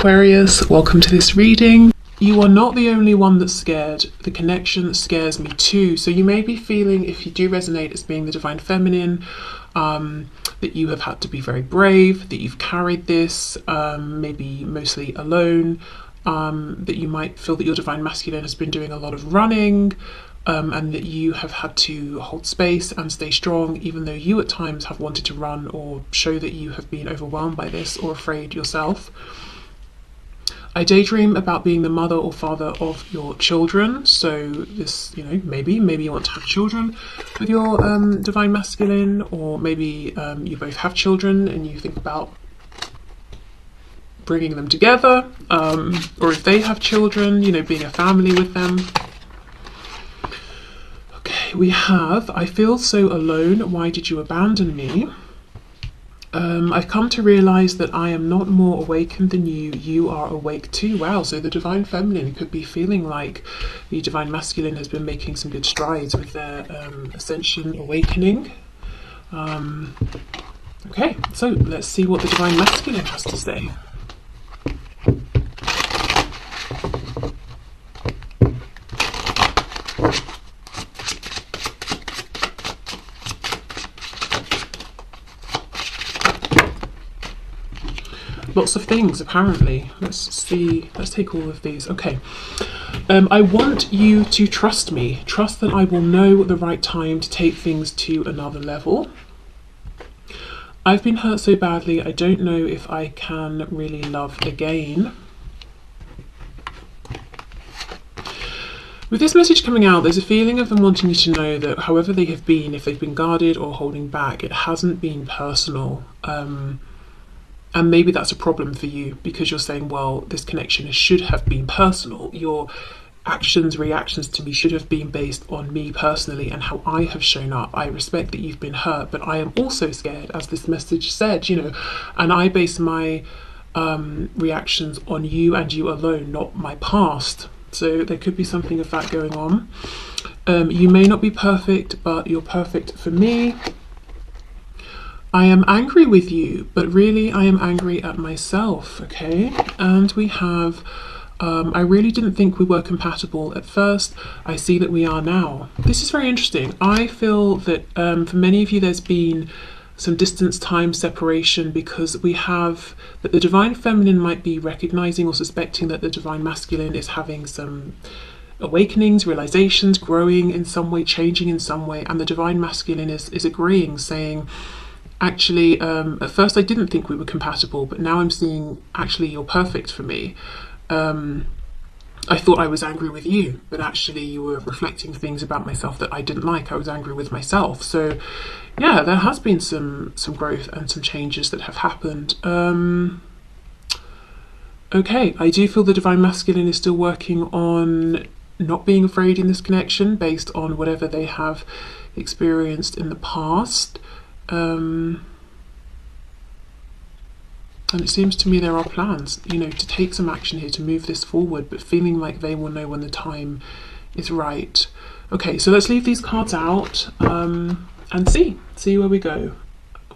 Aquarius, welcome to this reading. You are not the only one that's scared. The connection scares me too. So you may be feeling, if you do resonate as being the divine feminine, that you have had to be very brave, that you've carried this, maybe mostly alone, that you might feel that your divine masculine has been doing a lot of running, and that you have had to hold space and stay strong, even though you at times have wanted to run or show that you have been overwhelmed by this or afraid yourself. I daydream about being the mother or father of your children. So this, maybe you want to have children with your divine masculine, or maybe you both have children and you think about bringing them together, or if they have children, being a family with them. Okay, we have, I feel so alone. Why did you abandon me? I've come to realize that I am not more awakened than you. You are awake too. Wow, so the divine feminine could be feeling like the divine masculine has been making some good strides with their ascension awakening. Okay, so let's see what the divine masculine has to say. Lots of things, apparently. Let's see. Let's take all of these. Okay. I want you to trust me. Trust that I will know the right time to take things to another level. I've been hurt so badly, I don't know if I can really love again. With this message coming out, there's a feeling of them wanting you to know that however they have been, if they've been guarded or holding back, it hasn't been personal. And maybe that's a problem for you because you're saying, well, this connection should have been personal. Your actions, reactions to me should have been based on me personally and how I have shown up. I respect that you've been hurt, but I am also scared, as this message said, and I base my reactions on you and you alone, not my past. So there could be something of that going on. You may not be perfect, but you're perfect for me. I am angry with you, but really I am angry at myself, okay? And we have, I really didn't think we were compatible at first. I see that we are now. This is very interesting. I feel that for many of you there's been some distance, time, separation, because we have that the divine feminine might be recognizing or suspecting that the divine masculine is having some awakenings, realizations, growing in some way, changing in some way, and the divine masculine is agreeing, saying, actually, at first I didn't think we were compatible, but now I'm seeing actually you're perfect for me. I thought I was angry with you, but actually you were reflecting things about myself that I didn't like. I was angry with myself. So yeah, there has been some growth and some changes that have happened. Okay, I do feel the divine masculine is still working on not being afraid in this connection based on whatever they have experienced in the past. And it seems to me there are plans, to take some action here, to move this forward, but feeling like they will know when the time is right. Okay, so let's leave these cards out and see where we go.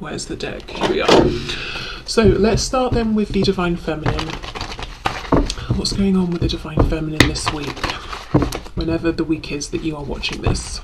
Where's the deck? Here we are. So let's start then with the divine feminine. What's going on with the divine feminine this week, whenever the week is that you are watching this?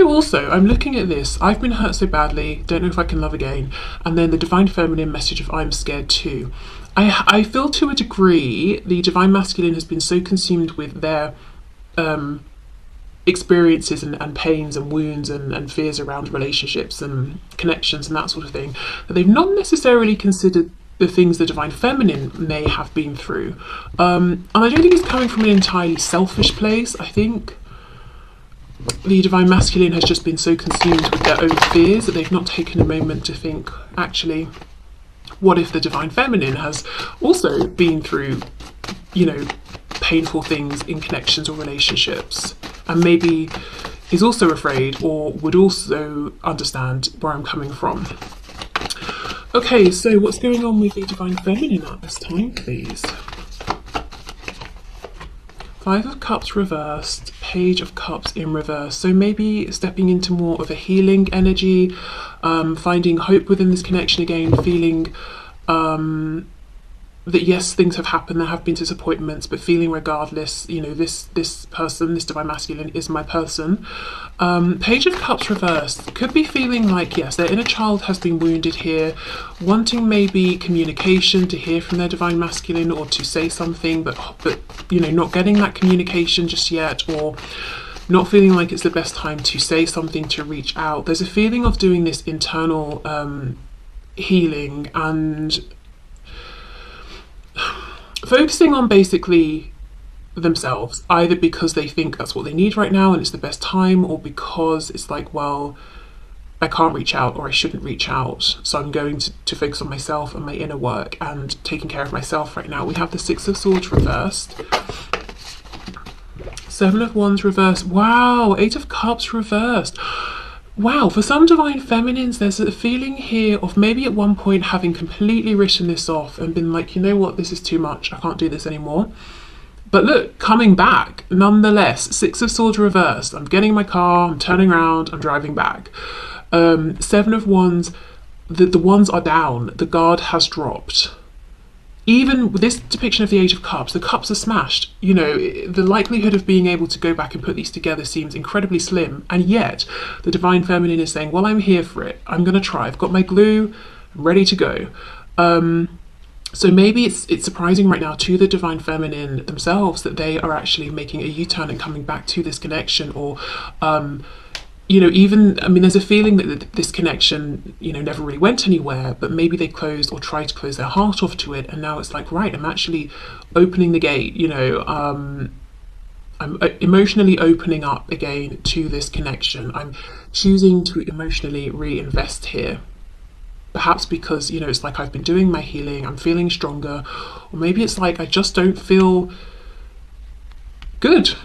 Also, I'm looking at this. I've been hurt so badly, don't know if I can love again. And then the divine feminine message of I'm scared too. I feel to a degree the divine masculine has been so consumed with their experiences and pains and wounds and fears around relationships and connections and that sort of thing, that they've not necessarily considered the things the divine feminine may have been through. And I don't think it's coming from an entirely selfish place. I think the divine masculine has just been so consumed with their own fears that they've not taken a moment to think, actually, what if the divine feminine has also been through, painful things in connections or relationships, and maybe is also afraid or would also understand where I'm coming from. Okay, so what's going on with the Divine Feminine at this time, please? Five of Cups reversed, Page of Cups in reverse. So maybe stepping into more of a healing energy, finding hope within this connection again, feeling that yes, things have happened, there have been disappointments, but feeling regardless, you know, this person, this divine masculine is my person. Page of Cups reversed could be feeling like, yes, their inner child has been wounded here, wanting maybe communication, to hear from their divine masculine or to say something, but you know, not getting that communication just yet, or not feeling like it's the best time to say something, to reach out. There's a feeling of doing this internal healing and focusing on basically themselves, either because they think that's what they need right now and it's the best time, or because it's like, well, I can't reach out or I shouldn't reach out, so I'm going to focus on myself and my inner work and taking care of myself right now. We have the Six of Swords reversed, Seven of Wands reversed, wow, Eight of Cups reversed. Wow, for some divine feminines, there's a feeling here of maybe at one point having completely written this off and been like, you know what, this is too much, I can't do this anymore. But look, coming back, nonetheless, Six of Swords reversed. I'm getting in my car, I'm turning around, I'm driving back. Seven of Wands, the wands are down, the guard has dropped. Even with this depiction of the Age of Cups, the cups are smashed. You know, the likelihood of being able to go back and put these together seems incredibly slim. And yet, the Divine Feminine is saying, well, I'm here for it. I'm going to try. I've got my glue. I'm ready to go. So maybe it's surprising right now to the Divine Feminine themselves that they are actually making a U-turn and coming back to this connection, or you know, even, I mean, there's a feeling that this connection, you know, never really went anywhere, but maybe they closed or tried to close their heart off to it, and now it's like, right, I'm actually opening the gate, you know, I'm emotionally opening up again to this connection. I'm choosing to emotionally reinvest here. Perhaps because, you know, it's like I've been doing my healing, I'm feeling stronger, or maybe it's like I just don't feel good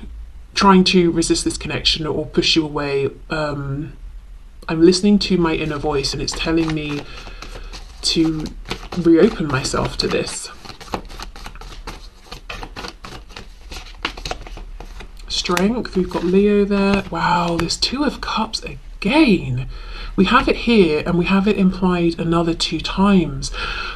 trying to resist this connection or push you away. I'm listening to my inner voice and it's telling me to reopen myself to this. Strength, we've got Leo there. Wow, there's Two of Cups again. We have it here and we have it implied another 2 times.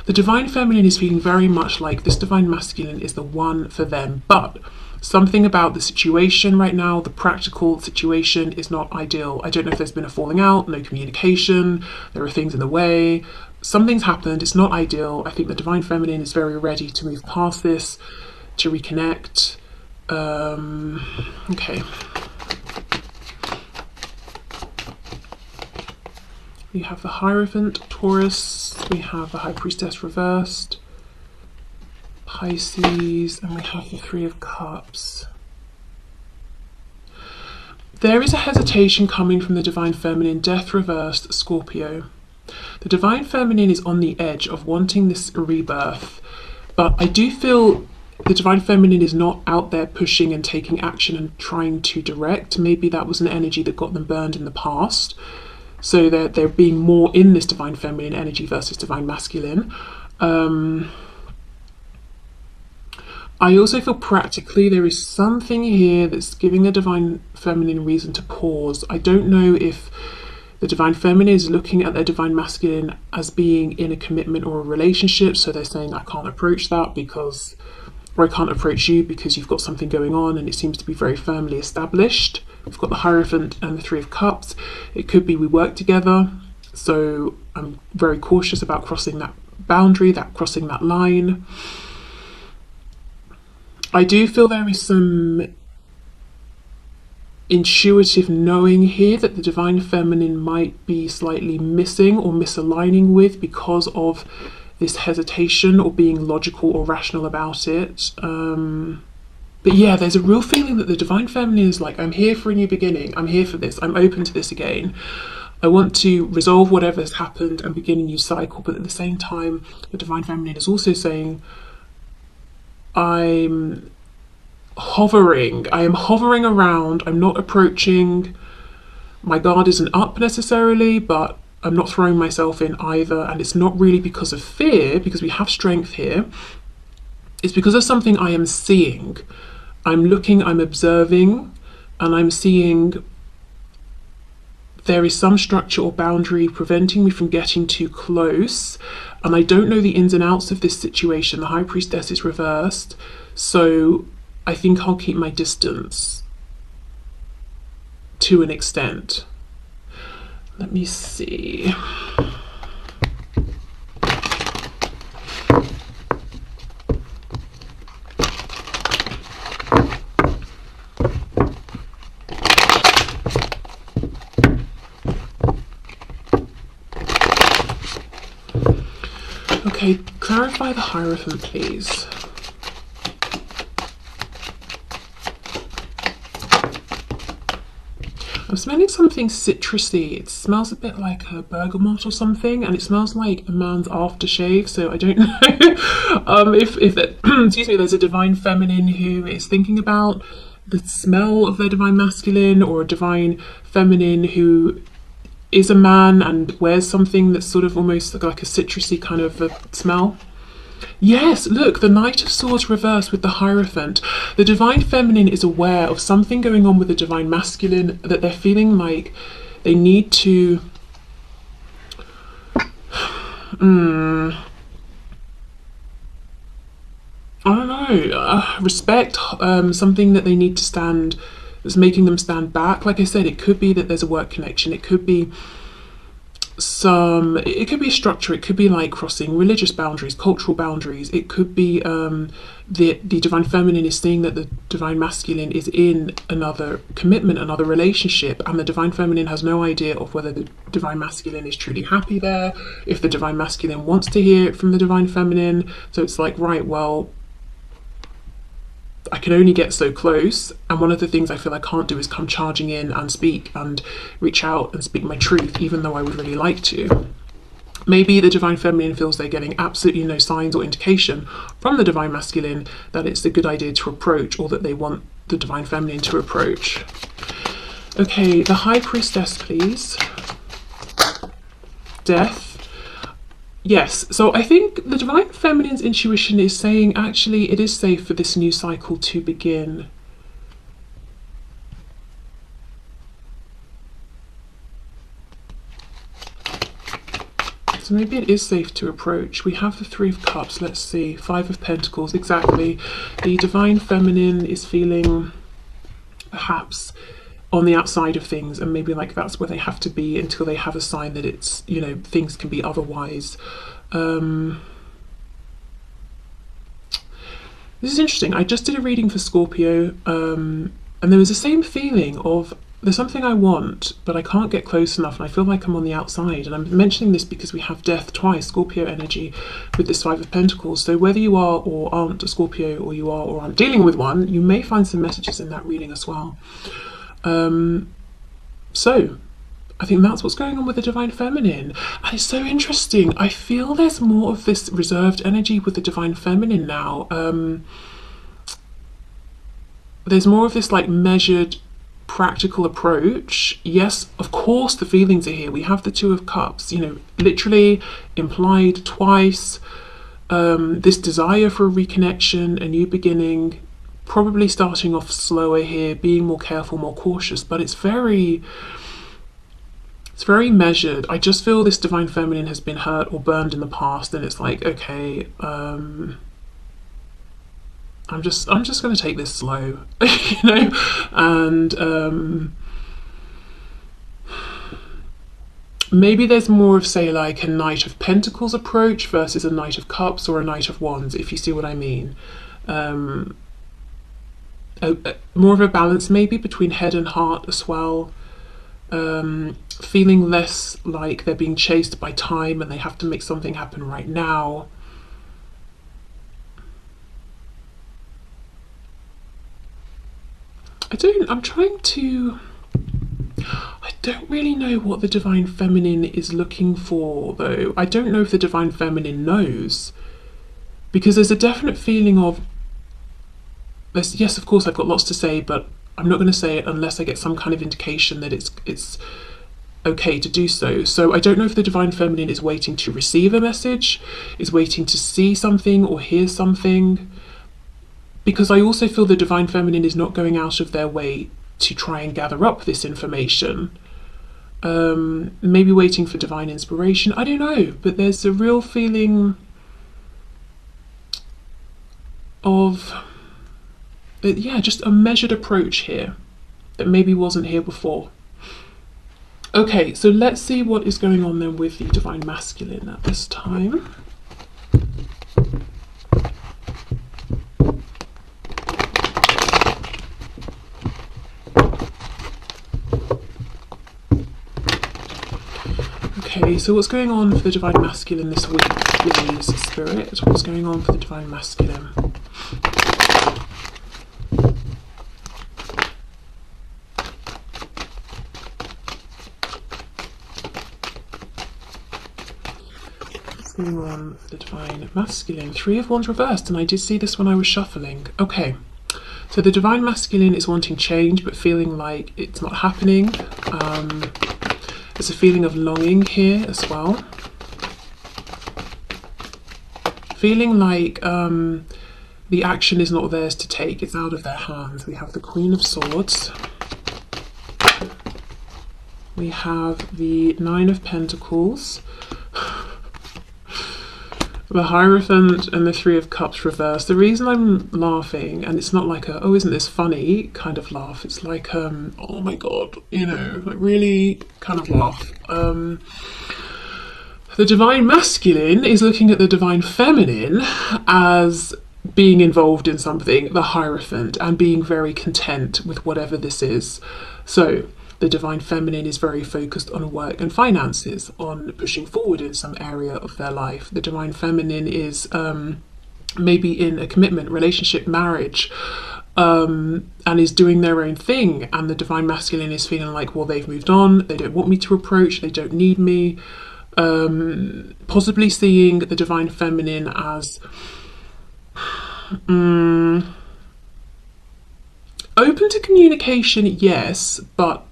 The Divine Feminine is feeling very much like this Divine Masculine is the one for them, but something about the situation right now, the practical situation, is not ideal. I don't know if there's been a falling out, no communication, there are things in the way, something's happened, it's not ideal. I think the Divine Feminine is very ready to move past this, to reconnect. Okay. We have the Hierophant, Taurus, we have the High Priestess reversed, Pisces, and we have the Three of Cups. There is a hesitation coming from the Divine Feminine, Death reversed, Scorpio. The Divine Feminine is on the edge of wanting this rebirth, but I do feel the Divine Feminine is not out there pushing and taking action and trying to direct. Maybe that was an energy that got them burned in the past. So they're being more in this Divine Feminine energy versus Divine Masculine. I also feel practically there is something here that's giving the Divine Feminine reason to pause. I don't know if the Divine Feminine is looking at their Divine Masculine as being in a commitment or a relationship, so they're saying, I can't approach that because, or I can't approach you because you've got something going on and it seems to be very firmly established. We've got the Hierophant and the Three of Cups. It could be we work together, so I'm very cautious about crossing that boundary, crossing that line. I do feel there is some intuitive knowing here that the Divine Feminine might be slightly missing or misaligning with because of this hesitation or being logical or rational about it. But yeah, there's a real feeling that the Divine Feminine is like, I'm here for a new beginning, I'm here for this, I'm open to this again. I want to resolve whatever has happened and begin a new cycle, but at the same time, the Divine Feminine is also saying, I am hovering around, I'm not approaching, my guard isn't up necessarily, but I'm not throwing myself in either, and it's not really because of fear, because we have strength here. It's because of something I am seeing. I'm looking, I'm observing, and I'm seeing there is some structure or boundary preventing me from getting too close, and I don't know the ins and outs of this situation. The High Priestess is reversed, so I think I'll keep my distance to an extent. Let me see. Okay, clarify the Hierophant, please. I'm smelling something citrusy. It smells a bit like a bergamot or something, and it smells like a man's aftershave. So I don't know if that, excuse me, there's a divine feminine who is thinking about the smell of their divine masculine, or a divine feminine who is a man and wears something that's sort of almost like a citrusy kind of a smell. Yes, look, the Knight of Swords reversed with the Hierophant. The divine feminine is aware of something going on with the divine masculine, that they're feeling like they need to I don't know, respect something that they need to stand, that's making them stand back. Like I said, it could be that there's a work connection, it could be it could be a structure, it could be like crossing religious boundaries, cultural boundaries. It could be the divine feminine is seeing that the divine masculine is in another commitment, another relationship, and the divine feminine has no idea of whether the divine masculine is truly happy there, if the divine masculine wants to hear it from the divine feminine. So it's like, right, well, I can only get so close, and one of the things I feel I can't do is come charging in and speak and reach out and speak my truth, even though I would really like to. Maybe the divine feminine feels they're getting absolutely no signs or indication from the divine masculine that it's a good idea to approach, or that they want the divine feminine to approach. Okay, the High Priestess, please. Death. Yes, so I think the divine feminine's intuition is saying, actually, it is safe for this new cycle to begin. So maybe it is safe to approach. We have the Three of Cups, let's see, Five of Pentacles, exactly. The divine feminine is feeling perhaps on the outside of things, and maybe like that's where they have to be until they have a sign that it's, you know, things can be otherwise. This is interesting. I just did a reading for Scorpio, and there was the same feeling of there's something I want, but I can't get close enough, and I feel like I'm on the outside. And I'm mentioning this because we have death twice, Scorpio energy, with this Five of Pentacles. So whether you are or aren't a Scorpio, or you are or aren't dealing with one, you may find some messages in that reading as well. So I think that's what's going on with the divine feminine, and it's so interesting. I feel there's more of this reserved energy with the divine feminine now. There's more of this like measured, practical approach. Yes, of course the feelings are here. We have the Two of Cups, you know, literally implied twice. This desire for a reconnection, a new beginning, probably starting off slower here, being more careful, more cautious, but it's very measured. I just feel this divine feminine has been hurt or burned in the past, and it's like, okay, I'm just going to take this slow, you know, and maybe there's more of, say, like a Knight of Pentacles approach versus a Knight of Cups or a Knight of Wands, if you see what I mean. More of a balance maybe between head and heart as well. Feeling less like they're being chased by time and they have to make something happen right now. I don't really know what the divine feminine is looking for, though. I don't know if the divine feminine knows, because there's a definite feeling of, yes, of course I've got lots to say, but I'm not going to say it unless I get some kind of indication that it's okay to do so. So I don't know if the Divine Feminine is waiting to receive a message, is waiting to see something or hear something, because I also feel the Divine Feminine is not going out of their way to try and gather up this information. Maybe waiting for divine inspiration, I don't know, but there's a real feeling of, yeah, just a measured approach here that maybe wasn't here before. Okay, so let's see what is going on then with the Divine Masculine at this time. Okay, so what's going on for the Divine Masculine this week, please, Spirit? What's going on for the Divine Masculine? What's going on for the Divine Masculine? Three of Wands reversed, and I did see this when I was shuffling. Okay, so the Divine Masculine is wanting change, but feeling like it's not happening. There's a feeling of longing here as well. Feeling like the action is not theirs to take, it's out of their hands. We have the Queen of Swords. We have the Nine of Pentacles. The Hierophant and the Three of Cups reversed. The reason I'm laughing, and it's not like a, oh, isn't this funny kind of laugh. It's like, oh my God, you know, like really kind of laugh. The Divine Masculine is looking at the Divine Feminine as being involved in something, the Hierophant, and being very content with whatever this is. So the Divine Feminine is very focused on work and finances, on pushing forward in some area of their life. The Divine Feminine is maybe in a commitment, relationship, marriage, and is doing their own thing. And the Divine Masculine is feeling like, well, they've moved on, they don't want me to approach, they don't need me. Possibly seeing the Divine Feminine as open to communication, yes, but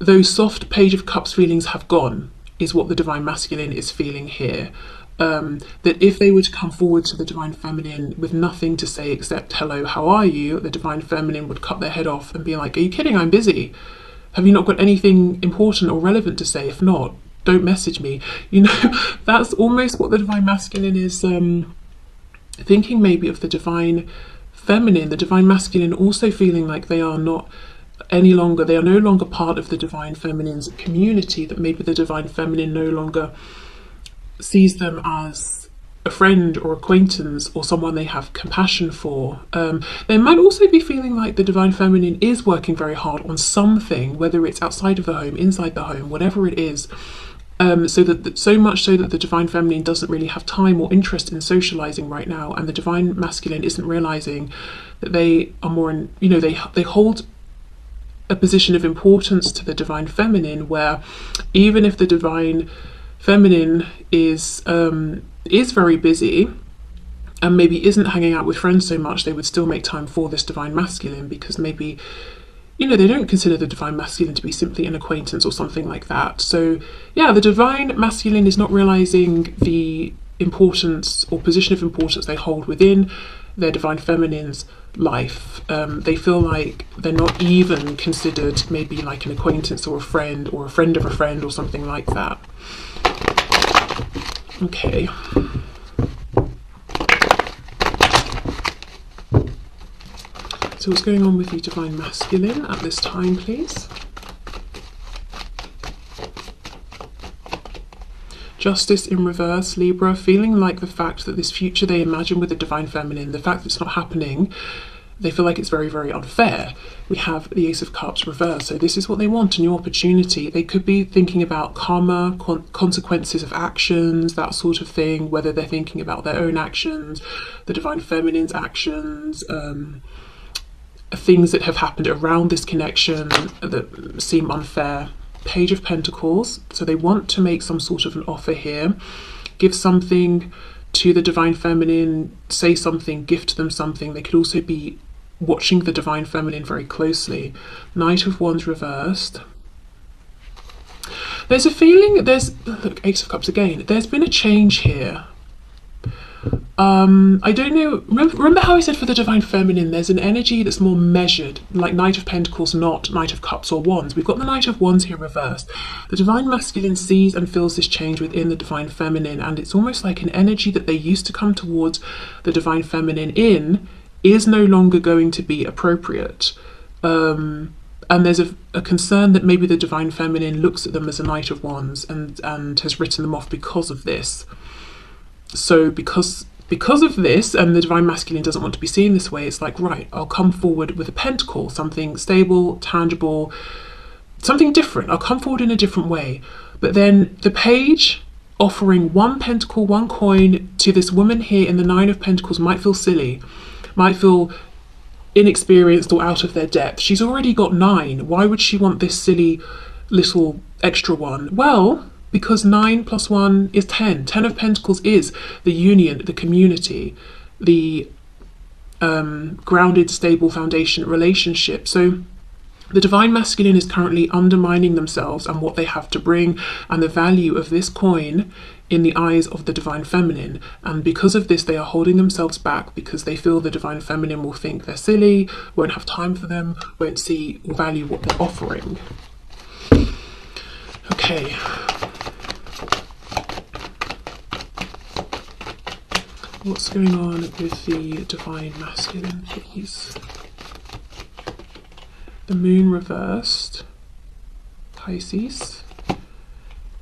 those soft Page of Cups feelings have gone, is what the Divine Masculine is feeling here. That if they were to come forward to the Divine Feminine with nothing to say except, hello, how are you? The Divine Feminine would cut their head off and be like, are you kidding? I'm busy. Have you not got anything important or relevant to say? If not, don't message me. You know, that's almost what the Divine Masculine is thinking maybe of the Divine Feminine. The Divine Masculine also feeling like they are not any longer, they are no longer part of the Divine Feminine's community, that maybe the Divine Feminine no longer sees them as a friend or acquaintance or someone they have compassion for. They might also be feeling like the Divine Feminine is working very hard on something, whether it's outside of the home, inside the home, whatever it is. So much so that the Divine Feminine doesn't really have time or interest in socializing right now, and the Divine Masculine isn't realizing that they are more in, you know, they hold a position of importance to the Divine Feminine, where even if the Divine Feminine is very busy and maybe isn't hanging out with friends so much, they would still make time for this Divine Masculine, because maybe, you know, they don't consider the Divine Masculine to be simply an acquaintance or something like that. So yeah, the Divine Masculine is not realizing the importance or position of importance they hold within their Divine Feminine's life. They feel like they're not even considered maybe like an acquaintance or a friend of a friend or something like that. Okay. So what's going on with the Divine Masculine at this time, please? Justice in reverse, Libra, feeling like the fact that this future they imagine with the Divine Feminine, the fact that it's not happening, they feel like it's very, very unfair. We have the Ace of Cups reversed, so this is what they want, a new opportunity. They could be thinking about karma, consequences of actions, that sort of thing, whether they're thinking about their own actions, the Divine Feminine's actions, things that have happened around this connection that seem unfair. Page of Pentacles, so they want to make some sort of an offer here, give something to the Divine Feminine, say something, gift them something. They could also be watching the Divine Feminine very closely. Knight of Wands reversed. There's a feeling, look, Ace of Cups again. There's been a change here. I don't know, remember how I said for the Divine Feminine, there's an energy that's more measured, like Knight of Pentacles, not Knight of Cups or Wands. We've got the Knight of Wands here reversed. The Divine Masculine sees and feels this change within the Divine Feminine, and it's almost like an energy that they used to come towards the Divine Feminine in is no longer going to be appropriate. And there's a concern that maybe the Divine Feminine looks at them as a Knight of Wands and has written them off because of this. So because of this, and the Divine Masculine doesn't want to be seen this way, it's like, right, I'll come forward with a pentacle, something stable, tangible, something different. I'll come forward in a different way. But then the page offering one pentacle, one coin to this woman here in the Nine of Pentacles might feel silly, might feel inexperienced or out of their depth. She's already got 9. Why would she want this silly little extra one? Well, because 9 plus 1 is 10. 10 of Pentacles is the union, the community, the grounded, stable foundation relationship. So the Divine Masculine is currently undermining themselves and what they have to bring and the value of this coin in the eyes of the Divine Feminine. And because of this, they are holding themselves back because they feel the Divine Feminine will think they're silly, won't have time for them, won't see or value what they're offering. Okay. What's going on with the Divine Masculine, please? The Moon reversed, Pisces.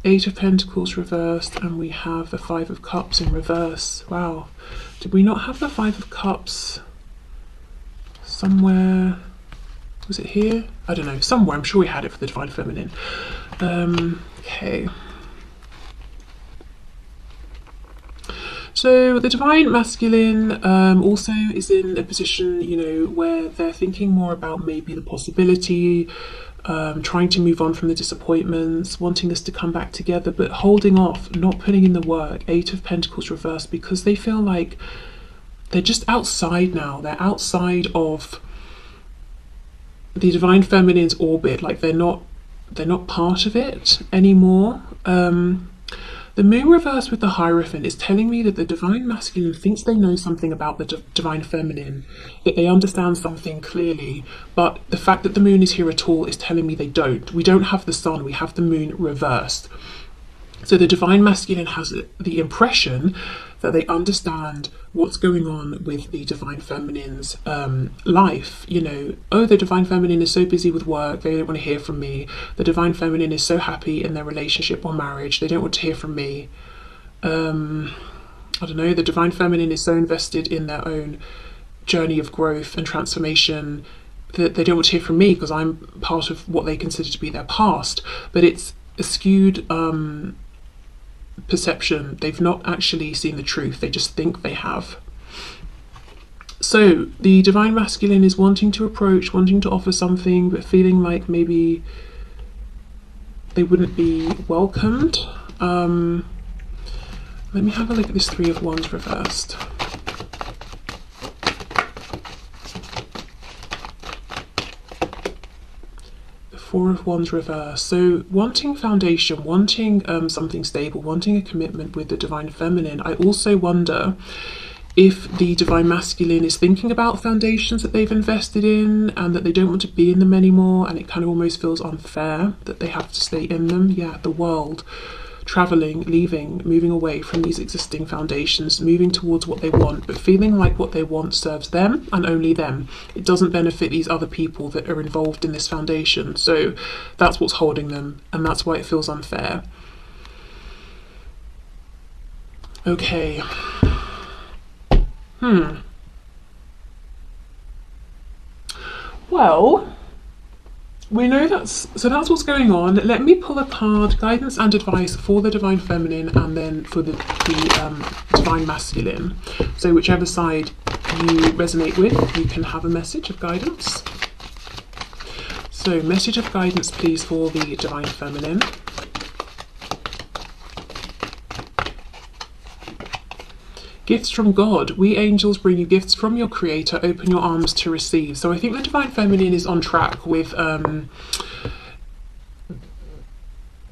8 of Pentacles reversed, and we have the 5 of Cups in reverse. Wow. Did we not have the 5 of Cups somewhere? Was it here? I don't know, somewhere. I'm sure we had it for the Divine Feminine. Okay. So the Divine Masculine also is in a position, you know, where they're thinking more about maybe the possibility, trying to move on from the disappointments, wanting us to come back together, but holding off, not putting in the work. 8 of Pentacles reversed, because they feel like they're just outside now. They're outside of the Divine Feminine's orbit, like they're not part of it anymore. The Moon reverse with the Hierophant is telling me that the Divine Masculine thinks they know something about the Divine Feminine, that they understand something clearly, but the fact that the Moon is here at all is telling me they don't. We don't have the Sun, we have the Moon reversed. So the Divine Masculine has the impression that they understand what's going on with the Divine Feminine's life. You know, oh, the Divine Feminine is so busy with work, they don't want to hear from me. The Divine Feminine is so happy in their relationship or marriage, they don't want to hear from me. I don't know, the Divine Feminine is so invested in their own journey of growth and transformation that they don't want to hear from me because I'm part of what they consider to be their past. But it's a skewed perception. They've not actually seen the truth, they just think they have. So the Divine Masculine is wanting to approach, wanting to offer something, but feeling like maybe they wouldn't be welcomed. Let me have a look at this 3 of Wands reversed. The 4 of Wands reversed. So wanting foundation, wanting something stable, wanting a commitment with the Divine Feminine. I also wonder if the Divine Masculine is thinking about foundations that they've invested in and that they don't want to be in them anymore, and it kind of almost feels unfair that they have to stay in them. Yeah, the world. Traveling, leaving, moving away from these existing foundations, moving towards what they want, but feeling like what they want serves them and only them. It doesn't benefit these other people that are involved in this foundation. So that's what's holding them, and that's why it feels unfair. Okay. Well, we know that's what's going on. Let me pull a card, guidance and advice for the Divine Feminine and then for the Divine Masculine. So whichever side you resonate with, you can have a message of guidance. So message of guidance, please, for the Divine Feminine. Gifts from God. We angels bring you gifts from your creator. Open your arms to receive. So I think the Divine Feminine is on track with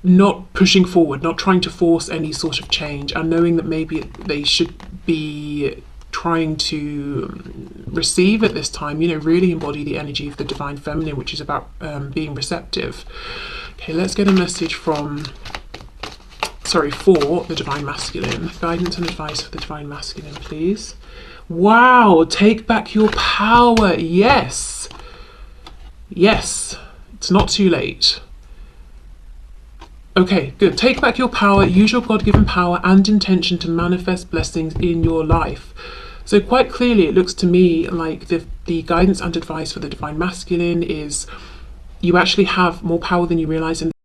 not pushing forward, not trying to force any sort of change, and knowing that maybe they should be trying to receive at this time, you know, really embody the energy of the divine feminine, which is about being receptive. Okay, let's get a message for the divine masculine. Guidance and advice for the divine masculine, please. Wow, take back your power. Yes. Yes, it's not too late. Okay, good. Take back your power, use your God-given power and intention to manifest blessings in your life. So quite clearly, it looks to me like the guidance and advice for the divine masculine is you actually have more power than you realize in